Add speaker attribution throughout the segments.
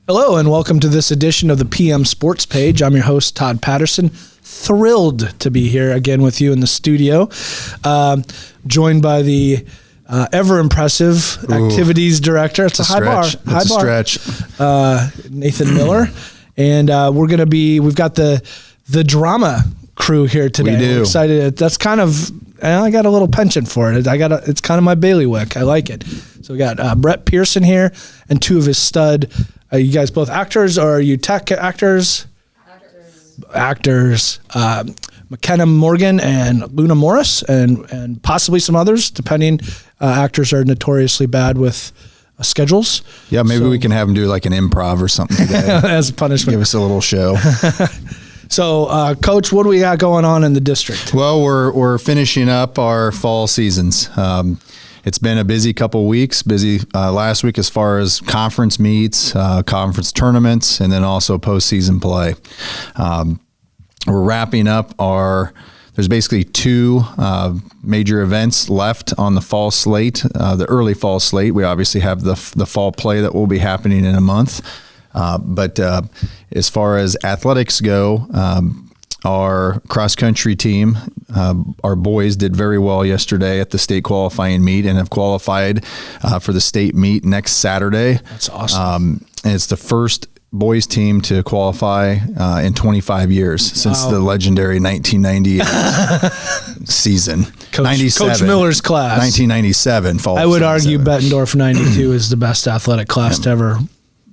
Speaker 1: Hello and welcome to this edition of the PM Sports Page. I'm your host, Todd Patterson. Thrilled to be here again with you in the studio. Joined by the ever-impressive Activities Director. It's a high bar.
Speaker 2: It's a stretch.
Speaker 1: Nathan Miller. And we've got the drama crew here today.
Speaker 2: We do.
Speaker 1: We're excited. That's kind of, I got a little penchant for it. It's kind of my bailiwick. I like it. So we got Brett Pierson here and two of his stud. Are you guys both actors or are you tech actors? Actors. McKenna Morgan and Luna Morris and possibly some others, depending. Actors are notoriously bad with schedules.
Speaker 2: Yeah, maybe we can have them do like an improv or something today.
Speaker 1: As a punishment.
Speaker 2: Give us a little show.
Speaker 1: So, Coach, what do we got going on in the district?
Speaker 2: Well, we're finishing up our fall seasons. It's been a busy couple weeks, busy last week as far as conference meets, conference tournaments, and then also postseason play. We're wrapping up there's basically two major events left on the fall slate, the early fall slate. We obviously have the fall play that will be happening in a month. But as far as athletics go, our cross-country team, our boys did very well yesterday at the state qualifying meet and have qualified for the state meet next Saturday.
Speaker 1: That's awesome.
Speaker 2: And it's the first boys team to qualify in 25 years since the legendary 1998 season.
Speaker 1: Coach Miller's class.
Speaker 2: 1997 fall.
Speaker 1: I would argue Bettendorf 92 is the best athletic class to ever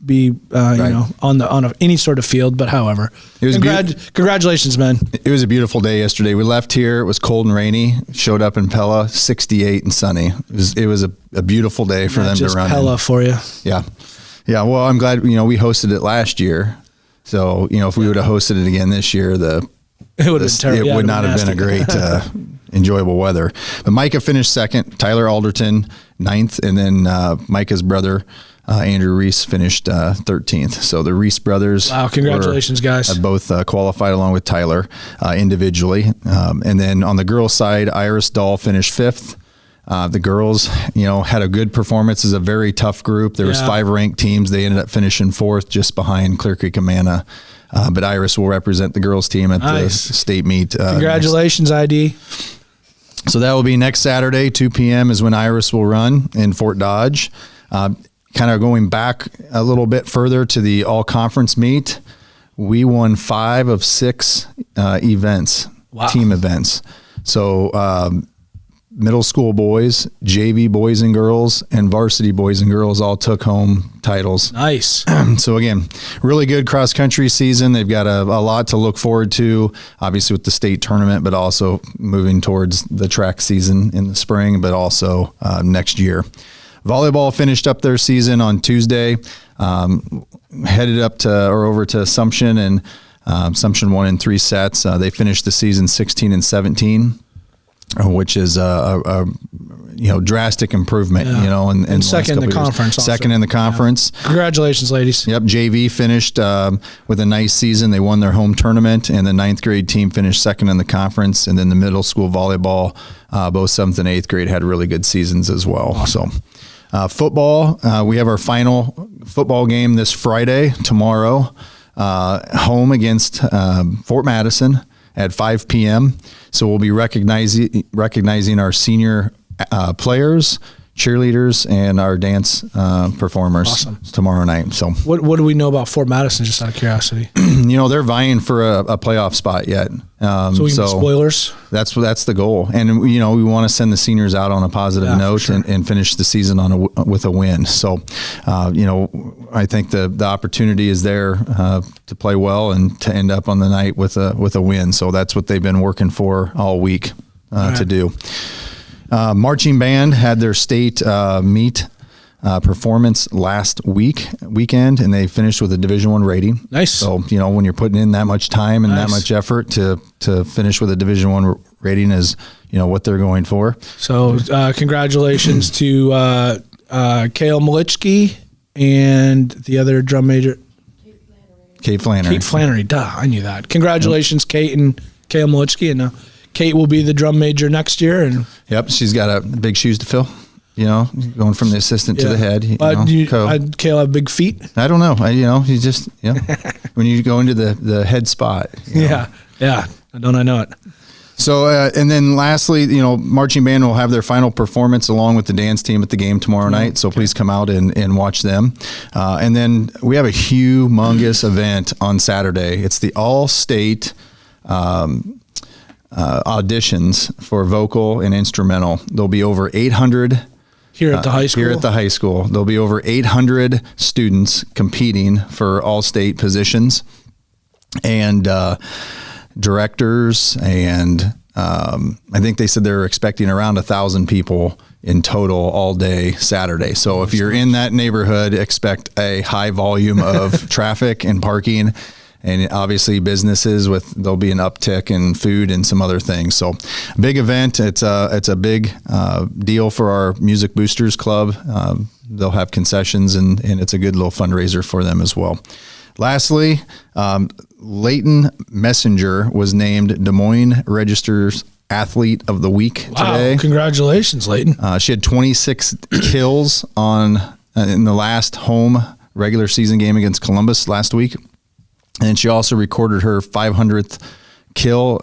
Speaker 1: be, on any sort of field. But however, it was congratulations, man.
Speaker 2: It was a beautiful day yesterday. We left here. It was cold and rainy. Showed up in Pella, 68 and sunny. It was a beautiful day for them to run.
Speaker 1: Pella for you.
Speaker 2: Yeah. Yeah. Well, I'm glad, we hosted it last year. So, if we would have hosted it again this year, it would not have been a great, enjoyable weather. But Micah finished second, Tyler Alderton ninth, and then Micah's brother, Andrew Reese, finished 13th. So the Reese brothers.
Speaker 1: Wow, congratulations, guys.
Speaker 2: Have both qualified along with Tyler individually. And then on the girls' side, Iris Dahl finished fifth. The girls, had a good performance. It's a very tough group. There was 5 ranked teams. They ended up finishing fourth, just behind Clear Creek and Manna. But Iris will represent the girls' team at the state meet.
Speaker 1: Congratulations, ID.
Speaker 2: So that will be next Saturday, 2 p.m. is when Iris will run in Fort Dodge. Kind of going back a little bit further to the all-conference meet, we won 5 of 6 events, team events. So middle school boys, JV boys and girls, and varsity boys and girls all took home titles.
Speaker 1: Nice.
Speaker 2: So again, really good cross-country season. They've got a lot to look forward to, obviously with the state tournament, but also moving towards the track season in the spring, but also next year. Volleyball finished up their season on Tuesday, headed over to Assumption, and Assumption won in 3 sets. They finished the season 16-17, which is a drastic improvement. And
Speaker 1: second in the conference.
Speaker 2: Second in the conference.
Speaker 1: Yeah. Congratulations, ladies.
Speaker 2: Yep, JV finished with a nice season. They won their home tournament, and the 9th grade team finished second in the conference. And then the middle school volleyball, both 7th and 8th grade, had really good seasons as well. Awesome. So. Football, we have our final football game this Friday, tomorrow, home against Fort Madison at 5 p.m. So we'll be recognizing our senior players, cheerleaders, and our dance performers tomorrow night. So
Speaker 1: what do we know about Fort Madison, just out of curiosity?
Speaker 2: They're vying for a playoff spot yet.
Speaker 1: So we can be spoilers?
Speaker 2: That's the goal. And, we want to send the seniors out on a positive note and finish the season with a win. So, I think the opportunity is there to play well and to end up on the night with a win. So that's what they've been working for all week to do. Marching band had their state meet performance last weekend, and they finished with a Division I rating.
Speaker 1: Nice.
Speaker 2: So, when you're putting in that much time and that much effort to finish with a Division I rating is, what they're going for.
Speaker 1: So, congratulations to Kale Malichki and the other drum major.
Speaker 2: Kate Flannery.
Speaker 1: Kate Flannery. Duh, I knew that. Congratulations, Kate and Kale Malichki. And Kate will be the drum major next year. And
Speaker 2: yep, she's got big shoes to fill. going from the assistant to the head.
Speaker 1: Kale have big feet?
Speaker 2: I don't know. You just, when you go into the head spot.
Speaker 1: Yeah. I know it.
Speaker 2: So, and then lastly, marching band will have their final performance along with the dance team at the game tomorrow night. So please come out and watch them. And then we have a humongous event on Saturday. It's the all-state auditions for vocal and instrumental. There'll be over 800
Speaker 1: here at the high school.
Speaker 2: Here at the high school, there'll be over 800 students competing for all-state positions, and directors, and I think they said they're expecting around 1,000 people in total all day Saturday. So if you're in that neighborhood, expect a high volume of traffic and parking, and obviously businesses there'll be an uptick in food and some other things. So big event. It's a big deal for our Music Boosters Club. They'll have concessions, and it's a good little fundraiser for them as well. Lastly, Leighton Messenger was named Des Moines Register's Athlete of the Week today.
Speaker 1: Congratulations, Leighton.
Speaker 2: She had 26 kills in the last home regular season game against Columbus last week. And she also recorded her 500th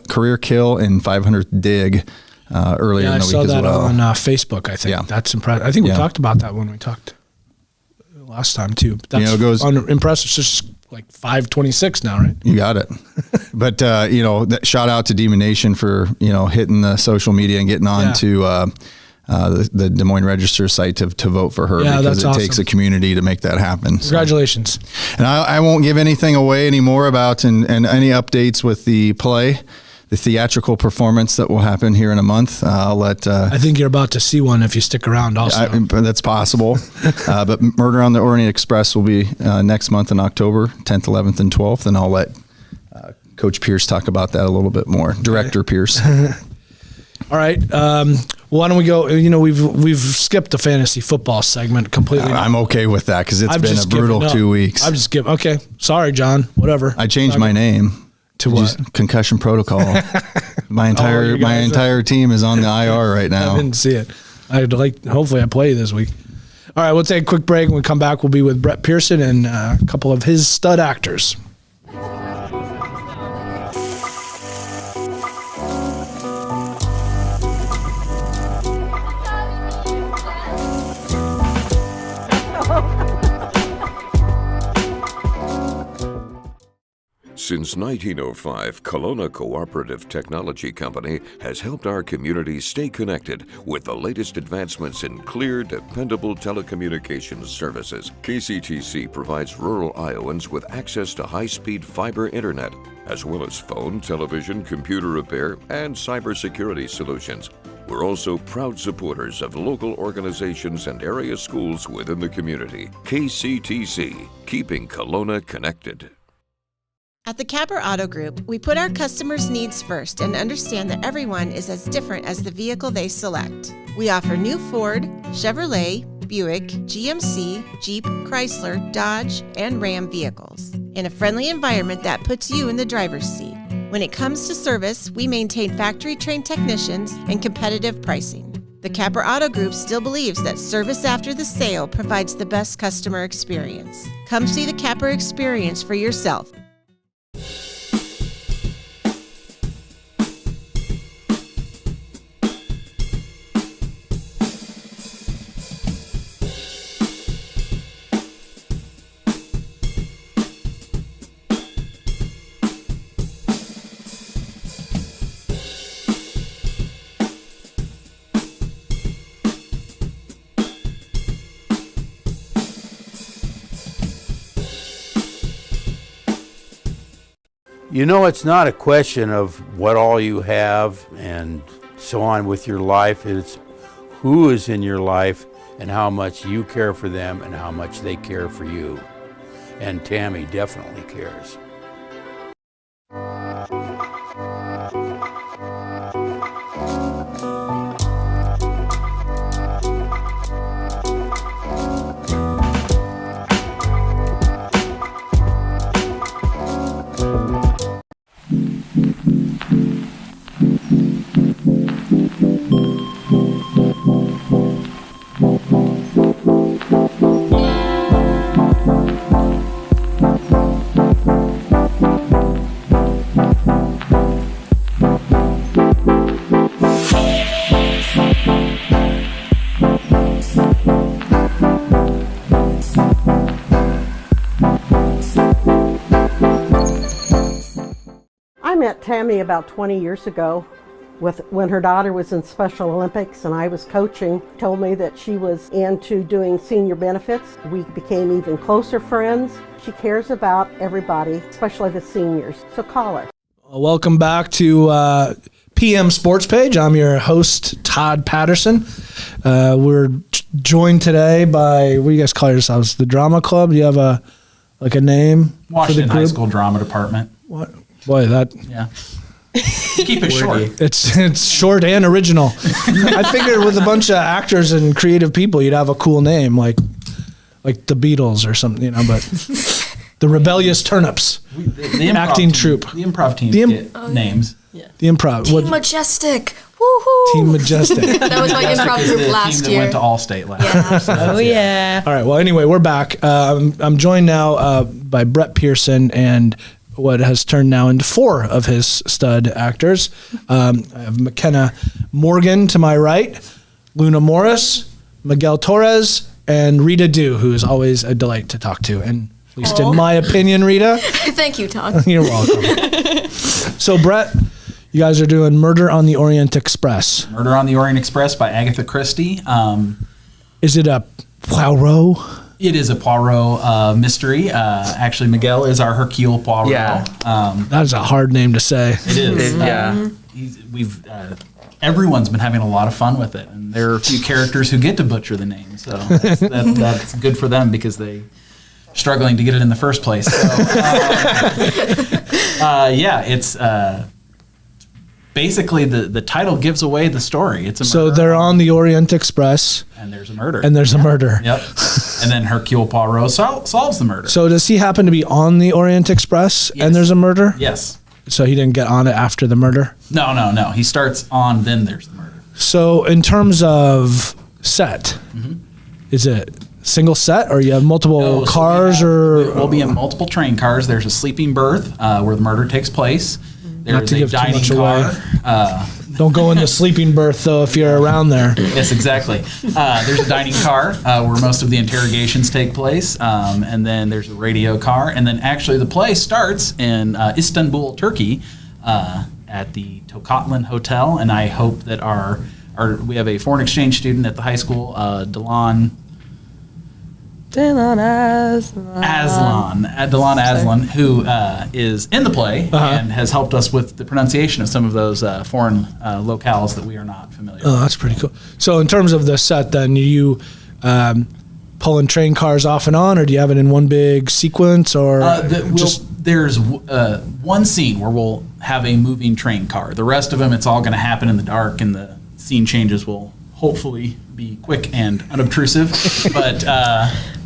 Speaker 2: career kill, and 500th dig earlier in the week as well. I saw that
Speaker 1: on Facebook, I think. Yeah. That's impressive. I think we talked about that when we talked last time too. But that's impressive. It's just like 5:26 now, right?
Speaker 2: You got it. But shout out to Demon Nation for hitting the social media and getting on to the Des Moines Register site to vote for her, because it takes a community to make that happen.
Speaker 1: Congratulations.
Speaker 2: So. And I won't give anything away anymore about and any updates with the play, the theatrical performance that will happen here in a month. I'll let.
Speaker 1: I think you're about to see one if you stick around. Also,
Speaker 2: that's possible. But Murder on the Orient Express will be next month in October, 10th, 11th, and 12th, and I'll let Coach Pierce talk about that a little bit more. Director Pierce.
Speaker 1: All right. Why don't we go? We've skipped the fantasy football segment completely.
Speaker 2: I'm okay with that because it's been a brutal 2 weeks.
Speaker 1: I'm just giving. Okay. Sorry, John. Whatever.
Speaker 2: I changed my name.
Speaker 1: To what?
Speaker 2: Concussion protocol. My entire team is on the IR right now.
Speaker 1: I didn't see it. Hopefully I play this week. All right, we'll take a quick break. When we come back, we'll be with Brett Pierson and a couple of his stud actors.
Speaker 3: Since 1905, Kelowna Cooperative Technology Company has helped our community stay connected with the latest advancements in clear, dependable telecommunications services. KCTC provides rural Iowans with access to high-speed fiber internet, as well as phone, television, computer repair, and cybersecurity solutions. We're also proud supporters of local organizations and area schools within the community. KCTC, keeping Kelowna connected.
Speaker 4: At the Capper Auto Group, we put our customers' needs first and understand that everyone is as different as the vehicle they select. We offer new Ford, Chevrolet, Buick, GMC, Jeep, Chrysler, Dodge, and Ram vehicles in a friendly environment that puts you in the driver's seat. When it comes to service, we maintain factory-trained technicians and competitive pricing. The Capper Auto Group still believes that service after the sale provides the best customer experience. Come see the Capper experience for yourself.
Speaker 5: It's not a question of what all you have and so on with your life. It's who is in your life and how much you care for them and how much they care for you. And Tammy definitely cares.
Speaker 6: Tammy about 20 years ago, when her daughter was in Special Olympics and I was coaching, told me that she was into doing senior benefits. We became even closer friends. She cares about everybody, especially the seniors. So call her.
Speaker 1: Welcome back to PM Sports Page. I'm your host, Todd Patterson. We're joined today by, what do you guys call yourselves? The Drama Club? Do you have a name
Speaker 7: Washington
Speaker 1: for the group?
Speaker 7: High School Drama Department.
Speaker 1: What? Boy, that...
Speaker 7: Yeah. Keep it short.
Speaker 1: It's short and original. I figured with a bunch of actors and creative people, you'd have a cool name like the Beatles or something, but the Rebellious Turnips,
Speaker 7: The
Speaker 1: acting troupe.
Speaker 7: The improv team get names.
Speaker 8: Yeah.
Speaker 1: The improv.
Speaker 8: Team Majestic. Woohoo!
Speaker 1: Team Majestic.
Speaker 8: That was my improv
Speaker 7: Is
Speaker 8: group
Speaker 7: the
Speaker 8: last
Speaker 7: team
Speaker 8: year.
Speaker 7: that went to Allstate last year.
Speaker 8: Oh yeah.
Speaker 1: All right. Well, anyway, we're back. I'm joined now by Brett Pierson and what has turned now into 4 of his stud actors. I have McKenna Morgan to my right, Luna Morris, Miguel Torres, and Rita Dew, who is always a delight to talk to. And at least in my opinion, Rita.
Speaker 8: Thank you, Todd.
Speaker 1: You're welcome. So, Brett, you guys are doing Murder on the Orient Express.
Speaker 7: Murder on the Orient Express by Agatha Christie.
Speaker 1: Is it a Poirot?
Speaker 7: It is a Poirot mystery. Actually, Miguel is our Hercule Poirot.
Speaker 9: Yeah.
Speaker 1: That is a hard name to say.
Speaker 7: It is.
Speaker 9: Yeah.
Speaker 7: Everyone's been having a lot of fun with it, and there are a few characters who get to butcher the name, so that's good for them because they struggling to get it in the first place. So, it's basically the title gives away the story. It's a murder.
Speaker 1: So they're on the Orient Express,
Speaker 7: and there's a murder.
Speaker 1: and there's a murder.
Speaker 7: Yep. And then Hercule Poirot solves the murder.
Speaker 1: So does he happen to be on the Orient Express
Speaker 7: Yes.
Speaker 1: and there's a murder?
Speaker 7: Yes.
Speaker 1: So he didn't get on it after the murder?
Speaker 7: No. He starts on, then there's the murder.
Speaker 1: So in terms of set, is it single set or you have multiple
Speaker 7: So
Speaker 1: cars
Speaker 7: we'll be in multiple train cars. There's a sleeping berth where the murder takes place. There's
Speaker 1: to
Speaker 7: a
Speaker 1: give too
Speaker 7: dining
Speaker 1: much
Speaker 7: car.
Speaker 1: Don't go in the sleeping berth though if you're around there.
Speaker 7: Yes, exactly. There's a dining car where most of the interrogations take place, and then there's a radio car, and then actually the play starts in Istanbul, Turkey, at the Tokatlan Hotel, and I hope that we have a foreign exchange student at the high school, Delon Aslan, who is in the play and has helped us with the pronunciation of some of those foreign locales that we are not familiar with.
Speaker 1: Oh, that's pretty cool. So in terms of the set then, you pulling train cars off and on, or do you have it in one big sequence, or
Speaker 7: there's one scene where we'll have a moving train car. The rest of them, it's all going to happen in the dark, and the scene changes will hopefully be quick and unobtrusive. But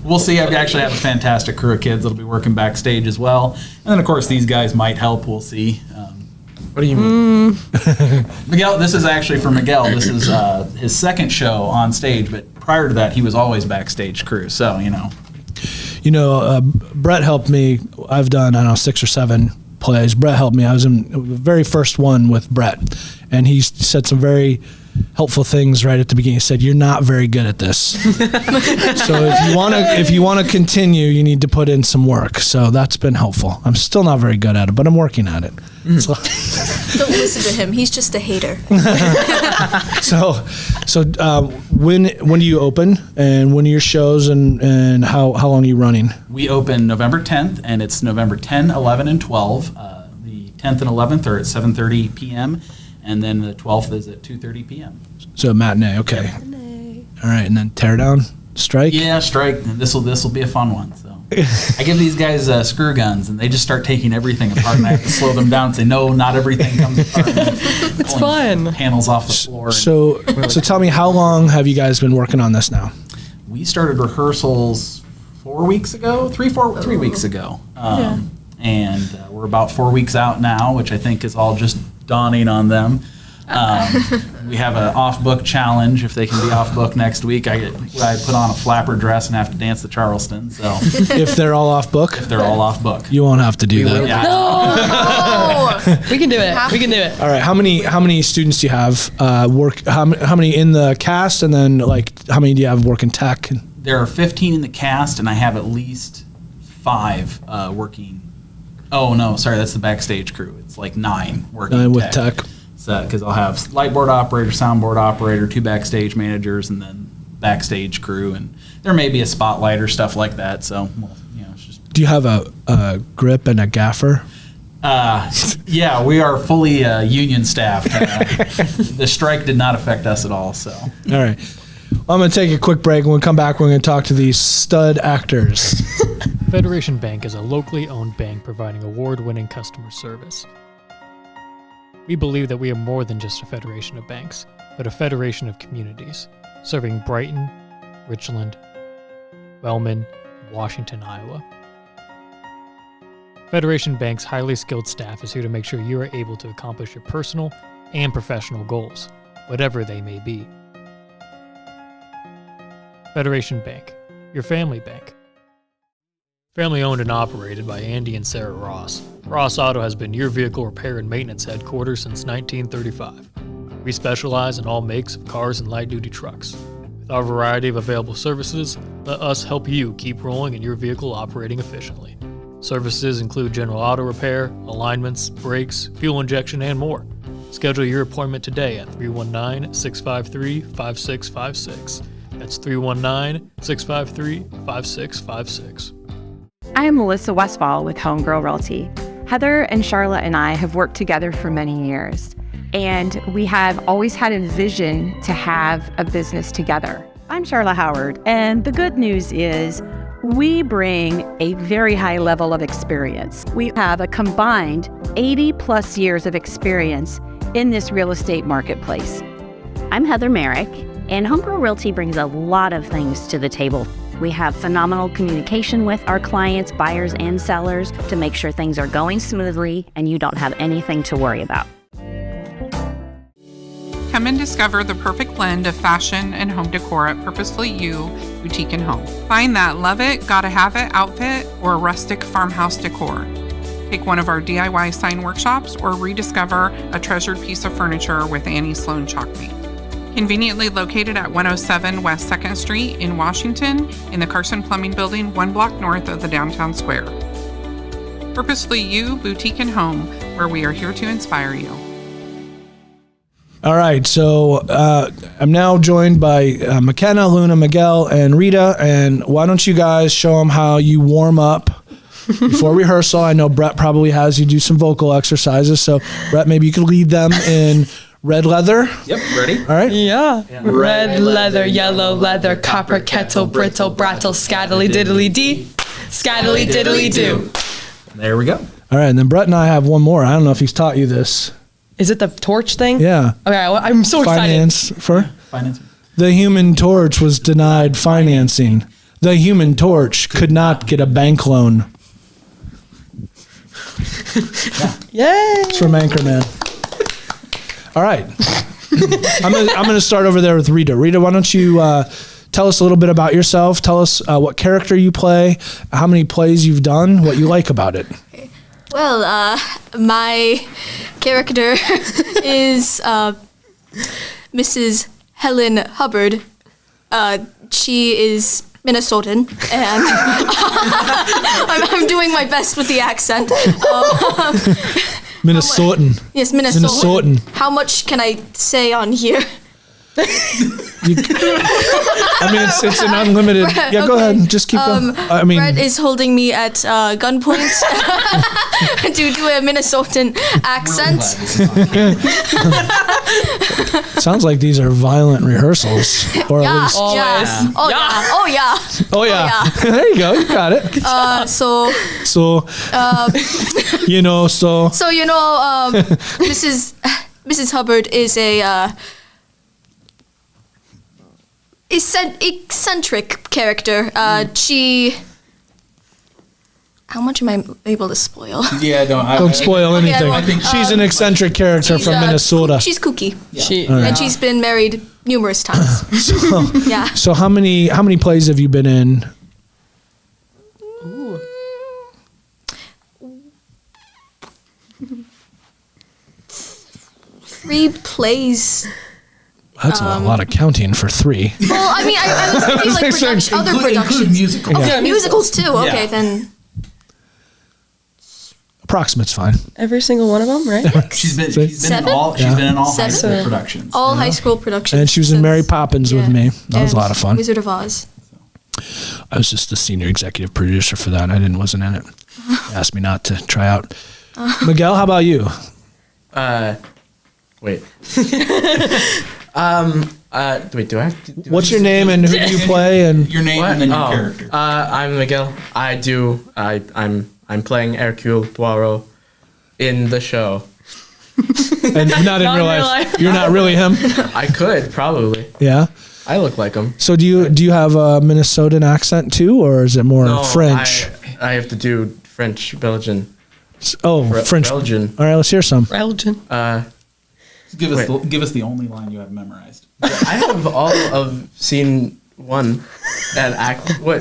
Speaker 7: we'll see. I actually have a fantastic crew of kids that'll be working backstage as well. And then, of course, these guys might help. We'll see.
Speaker 1: What do you mean?
Speaker 7: Miguel, this is actually for Miguel. This is his second show on stage, but prior to that, he was always backstage crew. So,
Speaker 1: Brett helped me. I've done, 6 or 7 plays. Brett helped me. I was in the very first one with Brett, and he said some very helpful things right at the beginning. He said, "You're not very good at this. So if you want to continue, you need to put in some work." So that's been helpful. I'm still not very good at it, but I'm working at it. So,
Speaker 8: Don't listen to him. He's just a hater.
Speaker 1: so when do you open, and when are your shows, and how long are you running?
Speaker 7: We open November 10th, and it's November 10, 11, and 12. The 10th and 11th are at 7:30 p.m., and then the 12th is at 2:30 p.m.
Speaker 1: So matinee, okay.
Speaker 7: Yep.
Speaker 1: All right, and then teardown, strike?
Speaker 7: Yeah, strike. And this will be a fun one. So I give these guys screw guns, and they just start taking everything apart, and I have to slow them down and say, no, not everything comes apart.
Speaker 9: It's fun.
Speaker 7: Panels off the floor.
Speaker 1: So tell me, how long have you guys been working on this now?
Speaker 7: We started rehearsals 3 weeks ago. And we're about 4 weeks out now, which I think is all just dawning on them. We have an off-book challenge. If they can be off-book next week, I put on a flapper dress and have to dance the Charleston. So
Speaker 1: If they're all off book?
Speaker 7: if they're all off-book.
Speaker 1: You won't have to do that.
Speaker 7: Yeah.
Speaker 9: We can do it. We can do it.
Speaker 1: All right, how many students do you have how many in the cast, and then how many do you have working tech?
Speaker 7: There are 15 in the cast, and I have at least 5 working Oh no, sorry, that's the backstage crew. It's like 9 working
Speaker 1: 9 with tech.
Speaker 7: So because I'll have lightboard operator, soundboard operator, 2 backstage managers, and then backstage crew, and there may be a spotlight or stuff like that. So it's just.
Speaker 1: Do you have a grip and a gaffer?
Speaker 7: Yeah, we are fully union staffed. The strike did not affect us at all. So.
Speaker 1: All right. Well, I'm going to take a quick break. When we come back, we're going to talk to these stud actors.
Speaker 10: Federation Bank is a locally owned bank providing award-winning customer service. We believe that we are more than just a federation of banks, but a federation of communities, serving Brighton, Richland, Wellman, and Washington, Iowa. Federation Bank's highly skilled staff is here to make sure you are able to accomplish your personal and professional goals, whatever they may be. Federation Bank, your family bank. Family owned and operated by Andy and Sarah Ross. Ross Auto has been your vehicle repair and maintenance headquarters since 1935. We specialize in all makes of cars and light-duty trucks. With our variety of available services, let us help you keep rolling and your vehicle operating efficiently. Services include general auto repair, alignments, brakes, fuel injection, and more. Schedule your appointment today at 319-653-5656. That's 319-653-5656.
Speaker 11: I am Melissa Westfall with Homegirl Realty. Heather and Charlotte and I have worked together for many years, and we have always had a vision to have a business together.
Speaker 12: I'm Charlotte Howard, and the good news is we bring a very high level of experience. We have a combined 80 plus years of experience in this real estate marketplace.
Speaker 13: I'm Heather Merrick, and Homegirl Realty brings a lot of things to the table. We have phenomenal communication with our clients, buyers and sellers, to make sure things are going smoothly and you don't have anything to worry about.
Speaker 14: Come and discover the perfect blend of fashion and home decor at Purposefully You Boutique and Home. Find that love it, gotta have it outfit or rustic farmhouse decor. Take one of our DIY sign workshops or rediscover a treasured piece of furniture with Annie Sloan Chalk Paint. Conveniently located at 107 West 2nd Street in Washington in the Carson Plumbing Building, 1 block north of the downtown square. Purposefully You Boutique and Home, where we are here to inspire you.
Speaker 1: All right, so I'm now joined by McKenna, Luna, Miguel, and Rita. And why don't you guys show them how you warm up before rehearsal? I know Brett probably has you do some vocal exercises. So, Brett, maybe you could lead them in red leather.
Speaker 7: Yep, ready?
Speaker 1: All right.
Speaker 9: Yeah. Red leather, yellow leather, copper kettle, brittle, brattle, scattily diddly dee, scattily diddly do.
Speaker 7: There we go.
Speaker 1: All right, and then Brett and I have one more. I don't know if he's taught you this.
Speaker 9: Is it the torch thing?
Speaker 1: Yeah.
Speaker 9: Okay, I'm so excited.
Speaker 7: Financing.
Speaker 1: The Human Torch was denied financing. The Human Torch could not get a bank loan.
Speaker 9: Yay!
Speaker 1: It's from Anchorman. All right. I'm gonna start over there with Rita. Rita, why don't you tell us a little bit about yourself? Tell us what character you play, how many plays you've done, what you like about it.
Speaker 8: Well, my character is Mrs. Helen Hubbard. She is Minnesotan, and I'm doing my best with the accent.
Speaker 1: Minnesotan.
Speaker 8: Yes, Minnesotan. How much can I say on here?
Speaker 1: I mean, it's an unlimited. Yeah, go ahead. Just keep going. I mean,
Speaker 8: Brett is holding me at gunpoint to do a Minnesotan accent.
Speaker 1: Sounds like these are violent rehearsals, or at least.
Speaker 8: Yeah. Oh yeah. Oh yeah.
Speaker 1: Oh yeah. There you go. You got it.
Speaker 8: So
Speaker 1: you know,
Speaker 8: Mrs. Hubbard is a eccentric character. She. How much am I able to spoil?
Speaker 7: Yeah,
Speaker 1: don't spoil anything.
Speaker 8: Yeah,
Speaker 1: I think she's an eccentric character from Minnesota.
Speaker 8: She's kooky.
Speaker 7: Yeah.
Speaker 8: And she's been married numerous times. Yeah.
Speaker 1: So how many plays have you been in?
Speaker 8: Ooh. 3 plays.
Speaker 1: That's a lot of counting for 3.
Speaker 8: Well, I mean, I was thinking like other productions.
Speaker 7: Include musicals.
Speaker 8: Okay,
Speaker 1: Yeah.
Speaker 8: musicals too. Okay,
Speaker 7: Yeah.
Speaker 8: then.
Speaker 1: Approximate's fine.
Speaker 9: Every single one of them, right?
Speaker 7: She's been in all high school productions.
Speaker 8: All high school productions.
Speaker 1: And she was in Mary Poppins with me. That was a lot of fun.
Speaker 8: Wizard of Oz.
Speaker 1: I was just the senior executive producer for that. Wasn't in it. Asked me not to try out. Miguel, how about you?
Speaker 15: Wait. Wait, do I have to?
Speaker 1: What's your name and who do you play? And
Speaker 7: your name and then your character.
Speaker 15: I'm Miguel. I'm playing Hercule Poirot in the show.
Speaker 1: And not in real life. You're not really him?
Speaker 15: I could, probably.
Speaker 1: Yeah?
Speaker 15: I look like him.
Speaker 1: So do you have a Minnesotan accent too, or is it more French?
Speaker 15: I have to do French, Belgian.
Speaker 1: French.
Speaker 15: Belgian.
Speaker 1: All right, let's hear some.
Speaker 9: Belgian.
Speaker 7: Give us the only line you have memorized.
Speaker 15: I have all of scene 1 and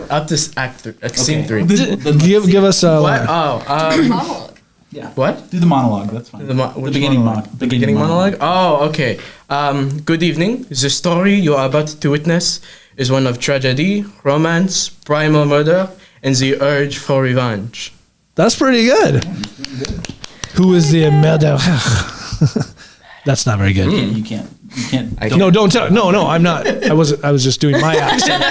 Speaker 15: up to scene 3.
Speaker 1: Give us a
Speaker 15: what?
Speaker 8: Monologue.
Speaker 7: Yeah.
Speaker 15: What?
Speaker 7: Do the monologue. That's fine.
Speaker 15: The beginning monologue. Oh, okay. Good evening. The story you are about to witness is one of tragedy, romance, primal murder, and the urge for revenge.
Speaker 1: That's pretty good. Who is the murderer? That's not very good.
Speaker 7: You can't.
Speaker 1: No, don't tell. No, I'm not. I was just doing my accent.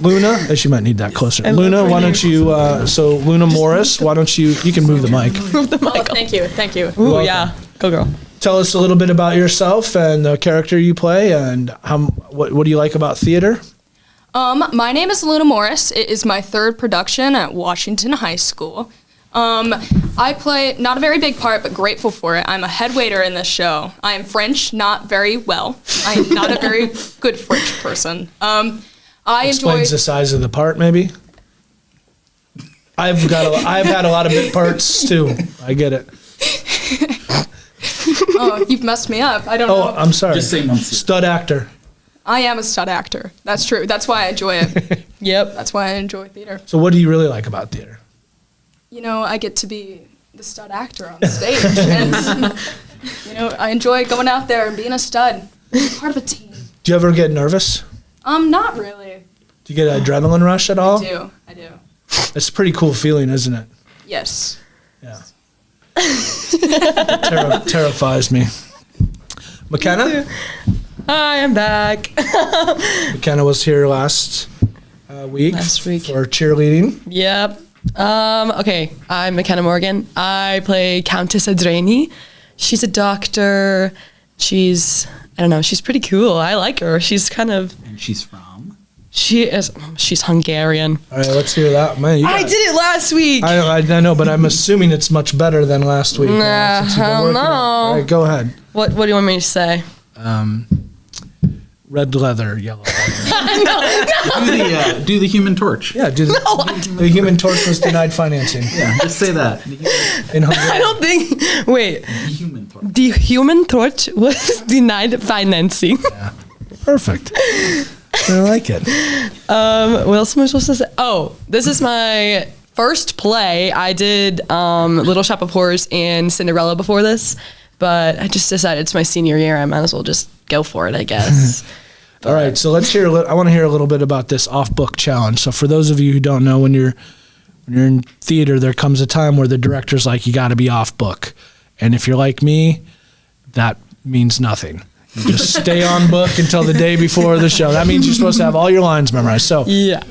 Speaker 1: Luna, she might need that closer. Luna, why don't you? So Luna Morris, why don't you? You can move the mic.
Speaker 9: Move the mic.
Speaker 16: Oh, thank you.
Speaker 9: Ooh, yeah. Go girl.
Speaker 1: Tell us a little bit about yourself and the character you play, and what do you like about theater?
Speaker 16: My name is Luna Morris. It is my 3rd production at Washington High School. I play not a very big part, but grateful for it. I'm a head waiter in this show. I am French, not very well. I am not a very good French person.
Speaker 1: Explains the size of the part, maybe. I've had a lot of bit parts too. I get it.
Speaker 16: Oh, you've messed me up. I don't know.
Speaker 1: Oh, I'm sorry.
Speaker 7: Just say Monsieur.
Speaker 1: Stud actor.
Speaker 16: I am a stud actor. That's true. That's why I enjoy it.
Speaker 9: Yep.
Speaker 16: That's why I enjoy theater.
Speaker 1: So what do you really like about theater?
Speaker 16: I get to be the stud actor on stage. And, I enjoy going out there and being a stud. Part of a team.
Speaker 1: Do you ever get nervous?
Speaker 16: Not really.
Speaker 1: Do you get an adrenaline rush at all?
Speaker 16: I do.
Speaker 1: It's a pretty cool feeling, isn't it?
Speaker 16: Yes.
Speaker 1: Yeah. Terrifies me. McKenna?
Speaker 9: Hi, I'm back.
Speaker 1: McKenna was here last week for cheerleading.
Speaker 9: Yep. Okay, I'm McKenna Morgan. I play Countess Adreni. She's a doctor. She's pretty cool. I like her. She's kind of...
Speaker 7: And she's from?
Speaker 9: She's Hungarian.
Speaker 1: All right, let's hear that. Man,
Speaker 9: I did it last week.
Speaker 1: I know, but I'm assuming it's much better than last week.
Speaker 9: Nah, hell no.
Speaker 1: All right, go ahead.
Speaker 9: What do you want me to say?
Speaker 1: Red leather, yellow leather.
Speaker 7: Do the Human Torch.
Speaker 1: Yeah, the Human Torch was denied financing.
Speaker 7: Yeah, just say that.
Speaker 1: In Hungary.
Speaker 9: I don't think. Wait.
Speaker 7: The Human Torch.
Speaker 9: The Human Torch was denied financing.
Speaker 1: Yeah. Perfect. I like it.
Speaker 9: What else am I supposed to say? Oh, this is my first play. I did Little Shop of Horrors and Cinderella before this, but I just decided it's my senior year. I might as well just go for it, I guess.
Speaker 1: All right, so let's hear. I want to hear a little bit about this off-book challenge. So for those of you who don't know, when you're in theater, there comes a time where the director's like, you got to be off-book, and if you're like me, that means nothing. You just stay on book until the day before the show. That means you're supposed to have all your lines memorized. So
Speaker 9: yeah.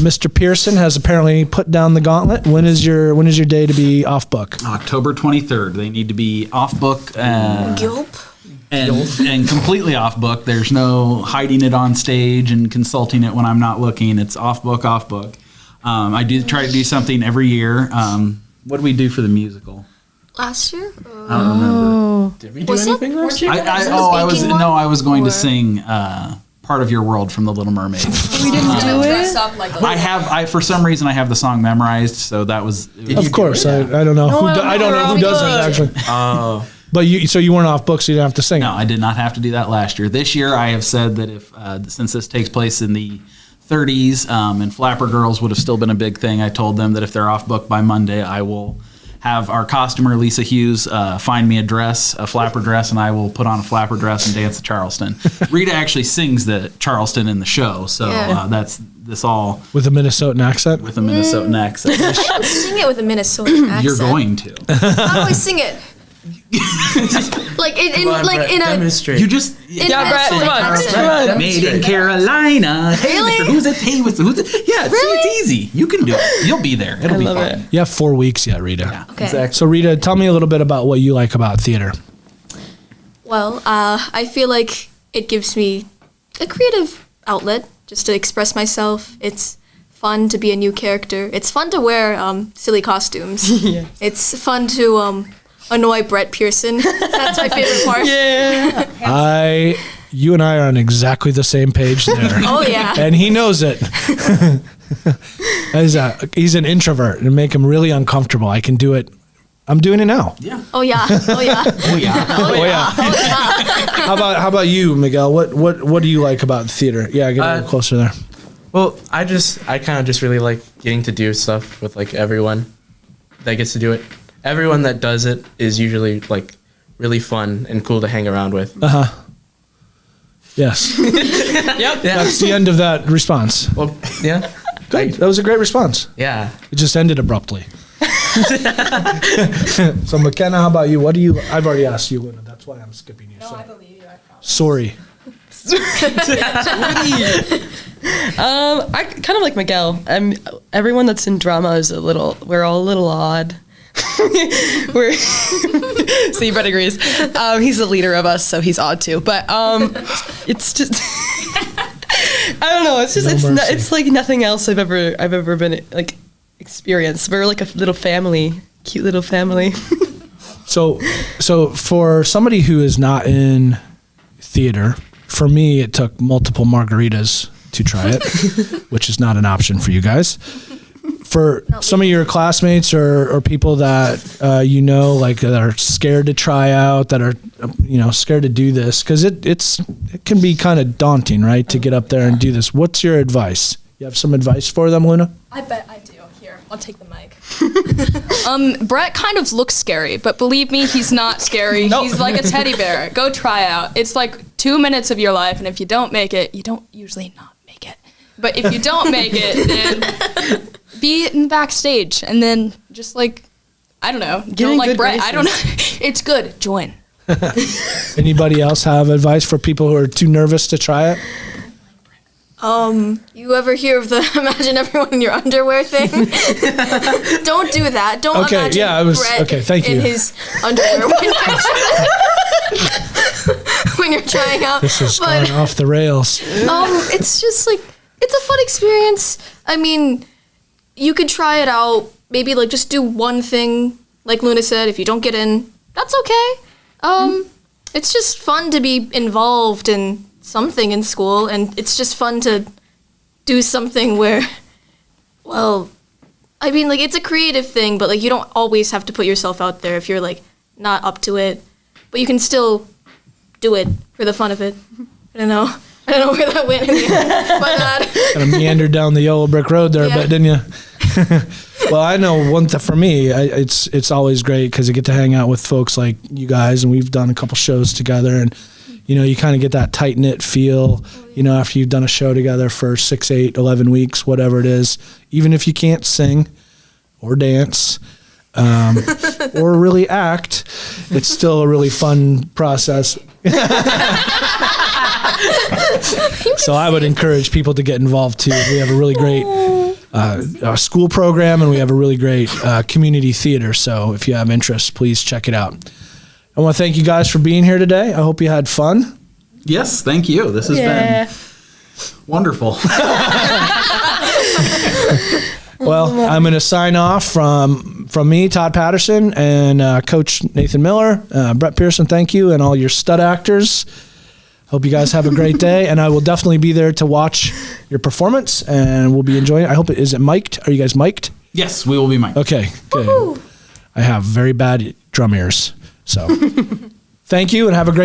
Speaker 1: Mr. Pierson has apparently put down the gauntlet. When is your day to be off book?
Speaker 7: October 23rd. They need to be off book.
Speaker 8: Gulp.
Speaker 7: And completely off book. There's no hiding it on stage and consulting it when I'm not looking. It's off book. I do try to do something every year. What do we do for the musical?
Speaker 8: Last year?
Speaker 7: I don't remember.
Speaker 15: Did we do anything last year?
Speaker 7: I was going to sing Part of Your World from The Little Mermaid.
Speaker 9: We didn't do it?
Speaker 7: I for some reason I have the song memorized, so that was.
Speaker 1: Of course, I don't know. I don't know who does it actually. But you weren't off book, so you didn't have to sing.
Speaker 7: No, I did not have to do that last year. This year, I have said that if since this takes place in the 30s and Flapper Girls would have still been a big thing, I told them that if they're off book by Monday, I will have our costumer, Lisa Hughes, find me a flapper dress, and I will put on a flapper dress and dance the Charleston. Rita actually sings the Charleston in the show, so that's this all...
Speaker 1: With a Minnesotan accent?
Speaker 7: With a Minnesotan accent.
Speaker 8: I don't sing it with a Minnesotan accent.
Speaker 7: You're going to.
Speaker 8: How do I sing it? Like in a
Speaker 15: demonstrate.
Speaker 7: You just
Speaker 8: Brett,
Speaker 9: come on.
Speaker 7: Made in Carolina. Hey,
Speaker 8: Really?
Speaker 7: Mr. Who's it? Hey, who's it? Yeah,
Speaker 8: Really?
Speaker 7: it's easy. You can do it. You'll be there. It'll be fun.
Speaker 1: You have 4 weeks yet, Rita.
Speaker 7: Yeah,
Speaker 8: Okay.
Speaker 7: exactly.
Speaker 1: So, Rita, tell me a little bit about what you like about theater.
Speaker 8: Well, I feel like it gives me a creative outlet just to express myself. It's fun to be a new character. It's fun to wear silly costumes.
Speaker 9: Yes.
Speaker 8: It's fun to annoy Brett Pierson. That's my favorite part.
Speaker 9: Yeah.
Speaker 1: You and I are on exactly the same page there.
Speaker 8: Oh, yeah.
Speaker 1: And he knows it. He's an introvert and make him really uncomfortable. I can do it. I'm doing it now.
Speaker 7: Yeah.
Speaker 8: Oh, yeah. Oh, yeah.
Speaker 7: Oh, yeah.
Speaker 1: Oh, yeah. How about you, Miguel? What do you like about theater? Yeah, get a little closer there.
Speaker 15: Well, I kind of just really like getting to do stuff with like everyone that gets to do it. Everyone that does it is usually like really fun and cool to hang around with.
Speaker 1: Yes.
Speaker 9: Yep.
Speaker 1: That's the end of that response.
Speaker 15: Well, yeah.
Speaker 1: Good. That was a great response.
Speaker 15: Yeah.
Speaker 1: It just ended abruptly. So McKenna, how about you? I've already asked you, Luna. That's why I'm skipping you. No, I believe you. I promise. Sorry.
Speaker 9: I kind of like Miguel. Everyone that's in drama we're all a little odd. Steve Brett agrees. He's the leader of us, so he's odd too. But it's just I don't know. It's just it's like nothing else I've ever been like experienced. We're like a little family, cute little family.
Speaker 1: So for somebody who is not in theater, for me it took multiple margaritas to try it, which is not an option for you guys. For some of your classmates or people that like that are scared to try out, that are scared to do this, because it can be kind of daunting, right, to get up there and do this. What's your advice? You have some advice for them, Luna?
Speaker 16: I bet I do. Here, I'll take the mic. Brett kind of looks scary, but believe me, he's not scary.
Speaker 9: Nope.
Speaker 16: He's like a teddy bear. Go try out. It's like 2 minutes of your life, and if you don't make it, you don't usually not make it. But if you don't make it, then be in backstage, and then just like, I don't know, don't like Brett. I don't know. It's good. Join.
Speaker 1: Anybody else have advice for people who are too nervous to try it?
Speaker 8: You ever hear of the imagine everyone in your underwear thing? Don't do that. Don't imagine Brett
Speaker 1: thank you.
Speaker 8: in his underwear when you're trying out.
Speaker 1: This is going off the rails.
Speaker 8: It's just like, it's a fun experience. I mean, you could try it out. Maybe like just do one thing. Like Luna said, if you don't get in, that's okay. It's just fun to be involved in something in school, and it's just fun to do something where, well, I mean, like, it's a creative thing, but like you don't always have to put yourself out there if you're like not up to it, but you can still do it for the fun of it. I don't know where that went in the end.
Speaker 1: Kind of meandered down the yellow brick road there a bit, didn't you? Well, I know one thing for me, it's always great because I get to hang out with folks like you guys, and we've done a couple shows together, and you kind of get that tight-knit feel, after you've done a show together for 6, 8, 11 weeks, whatever it is, even if you can't sing or dance or really act, it's still a really fun process. So I would encourage people to get involved too. We have a really great school program, and we have a really great community theater. So if you have interest, please check it out. I want to thank you guys for being here today. I hope you had fun.
Speaker 7: Yes, thank you. This has been wonderful.
Speaker 1: Well, I'm going to sign off from me, Todd Patterson, and Coach Nathan Miller. Brett Pierson, thank you, and all your stud actors. Hope you guys have a great day, and I will definitely be there to watch your performance, and we'll be enjoying it. I hope is it mic'd? Are you guys mic'd?
Speaker 7: Yes, we will be mic'd.
Speaker 1: Okay, good. I have very bad drum ears, so thank you, and have a great